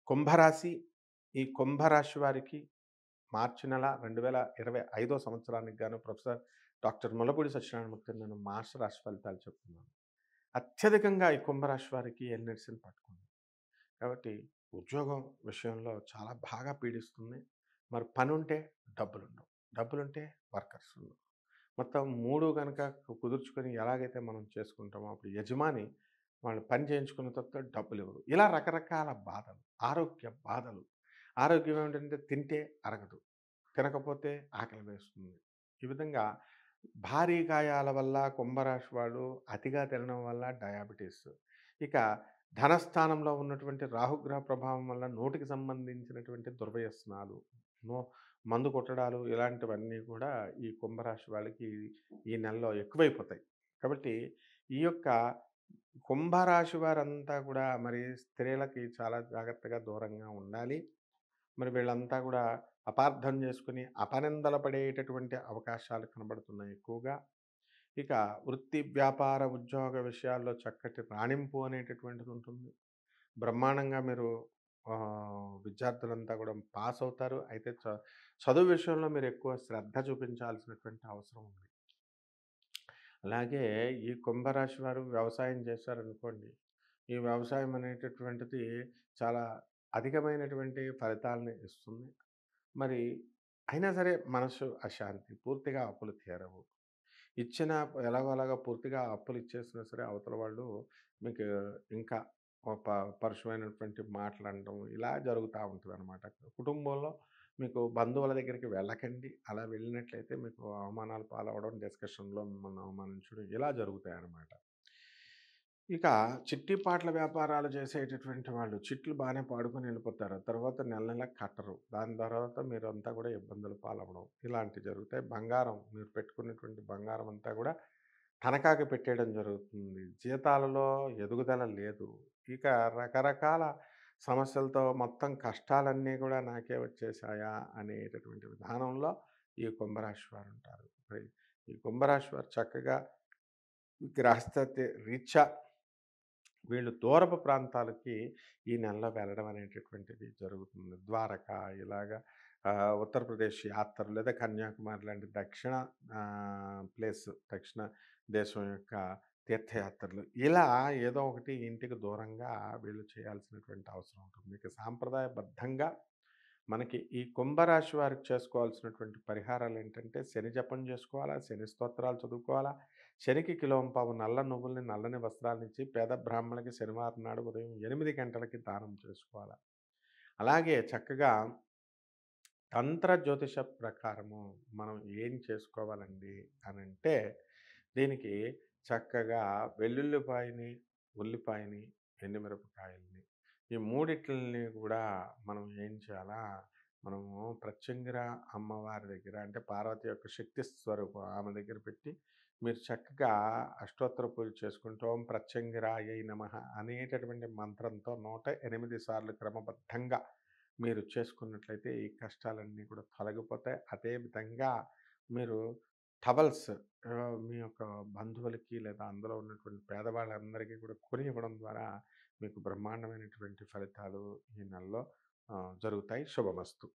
కుంభరాశి. ఈ కుంభరాశి వారికి మార్చి నెల 2025 సంవత్సరానికి గాను ప్రొఫెసర్ డాక్టర్ ముల్లపూడి సత్యనారాయణమూర్తి నేను మార్చి రాశి ఫలితాలు చెప్తున్నాను. అత్యధికంగా ఈ కుంభరాశి వారికి ఎల్‌నెట్స్‌ని పట్టుకుంది. కాబట్టి ఉద్యోగం విషయంలో చాలా బాగా పీడిస్తుంది. మరి పనుంటే డబ్బులుండవు. డబ్బులుంటే వర్కర్స్ ఉండరు. మొత్తం 3 గనక కుదుర్చుకొని ఎలాగైతే మనం చేసుకుంటామో అప్పుడు యజమాని వాళ్ళు పని చేయించుకున్న తర్వాత డబ్బులివ్వరు. ఇలా రకరకాల బాధలు, ఆరోగ్య బాధలు. ఆరోగ్యం ఏమిటంటే తింటే అరగదు. తినకపోతే ఆకలి వేస్తుంది. ఈ విధంగా భారీ గాయాల వల్ల కుంభరాశి వాళ్ళు అతిగా తినడం వల్ల డయాబెటిస్. ఇక ధనస్థానంలో ఉన్నటువంటి రాహుగ్రహ ప్రభావం వల్ల నోటికి సంబంధించినటువంటి దుర్వ్యసనాలు, నో మందు కొట్టడాలు ఇలాంటివన్నీ కూడా ఈ కుంభరాశి వాళ్ళకి ఈ నెలలో ఎక్కువైపోతాయి. కాబట్టి ఈ యొక్క కుంభరాశి వారంతా కూడా మరి స్త్రీలకి చాలా జాగ్రత్తగా దూరంగా ఉండాలి. మరి వీళ్ళంతా కూడా అపార్థం చేసుకొని అపనిందలు పడేటటువంటి అవకాశాలు కనబడుతున్నాయి ఎక్కువగా. ఇక వృత్తి, వ్యాపార, ఉద్యోగ విషయాల్లో చక్కటి రాణింపు అనేటటువంటిది ఉంటుంది. బ్రహ్మాండంగా మీరు విద్యార్థులంతా కూడా పాస్ అవుతారు. అయితే చదువు విషయంలో మీరు ఎక్కువ శ్రద్ధ చూపించాల్సినటువంటి అవసరం ఉంది. అలాగే ఈ కుంభరాశి వారు వ్యవసాయం చేశారనుకోండి. ఈ వ్యవసాయం అనేటటువంటిది చాలా అధికమైనటువంటి ఫలితాలను ఇస్తుంది. మరి అయినా సరే మనసు అశాంతి. పూర్తిగా అప్పులు తీరవు. ఇచ్చిన ఎలాగోలాగా పూర్తిగా అప్పులు ఇచ్చేసినా సరే అవతల వాళ్ళు మీకు ఇంకా పరుషమైనటువంటి మాటలనడం ఇలా జరుగుతా ఉంటదనమాట. కుటుంబంలో మీకు బంధువుల దగ్గరికి వెళ్ళకండి. అలా వెళ్ళినట్లయితే మీకు అవమానాల పాలవ్వడం, డిస్కషన్‌లో మిమ్మల్ని అవమానించడం ఇలా జరుగుతాయనమాట. ఇక చిట్టి పాట్ల వ్యాపారాలు చేసేటటువంటి వాళ్ళు చిట్లు బానే పాడుకొని వెళ్ళిపోతారు. తర్వాత నెల నెల కట్టరు. దాని తర్వాత మీరంతా కూడా ఇబ్బందుల పాలవ్వడం ఇలాంటివి జరుగుతాయి. బంగారం మీరు పెట్టుకున్నటువంటి బంగారం అంతా కూడా తనఖాకి పెట్టేయడం జరుగుతుంది. జీతాలలో ఎదుగుదల లేదు. ఇక రకరకాల సమస్యలతో మొత్తం కష్టాలన్నీ కూడా నాకే వచ్చేసాయా అనేటటువంటి విధానంలో ఈ కుంభరాశి వారు ఉంటారు. మరి ఈ కుంభరాశి వారు చక్కగా గ్రహస్థితి రీత్యా వీళ్ళు దూరపు ప్రాంతాలకి ఈ నెలలో వెళ్ళడం అనేటటువంటిది జరుగుతుంది. ద్వారకా ఇలాగా ఉత్తరప్రదేశ్ యాత్రలు లేదా కన్యాకుమారి లాంటి దక్షిణ దక్షిణ దేశం యొక్క తీర్థయాత్రలు ఇలా ఏదో ఒకటి ఇంటికి దూరంగా వీళ్ళు చేయాల్సినటువంటి అవసరం ఉంటుంది. ఇక సాంప్రదాయబద్ధంగా మనకి ఈ కుంభరాశి వారికి చేసుకోవాల్సినటువంటి పరిహారాలేంటంటే, శని జపం జేసుకోవాలా, శని స్తోత్రాలు చదువుకోవాలా, శనికి కిలోంపావు నల్ల నువ్వుల్ని, నల్లని వస్త్రాన్నిచ్చి పేద బ్రాహ్మణులకి శనివారం నాడు ఉదయం 8 గంటలకి దానం చేసుకోవాలా. అలాగే చక్కగా తంత్ర జ్యోతిష ప్రకారము మనం ఏం చేసుకోవాలండి అనంటే, దీనికి చక్కగా వెల్లుల్లిపాయని, ఉల్లిపాయని, ఎండుమిరపకాయలని ఈ మూడిట్లిని కూడా మనం ఏం చేయాలా, మనము ప్రత్యంగిర అమ్మవారి దగ్గర అంటే పార్వతి యొక్క శక్తి స్వరూపం ఆమె దగ్గర పెట్టి మీరు చక్కగా అష్టోత్తర పూజ చేసుకుంటూ ఓం ప్రత్యంగిరాయై నమః అనేటటువంటి మంత్రంతో 108 సార్లు క్రమబద్ధంగా మీరు చేసుకున్నట్లయితే ఈ కష్టాలన్నీ కూడా తొలగిపోతాయి. అదే విధంగా మీరు టవల్స్ మీ యొక్క బంధువులకి లేదా అందులో ఉన్నటువంటి పేదవాళ్ళందరికీ కూడా కొని ఇవ్వడం ద్వారా మీకు బ్రహ్మాండమైనటువంటి ఫలితాలు ఈ నెలలో జరుగుతాయి. శుభమస్తు.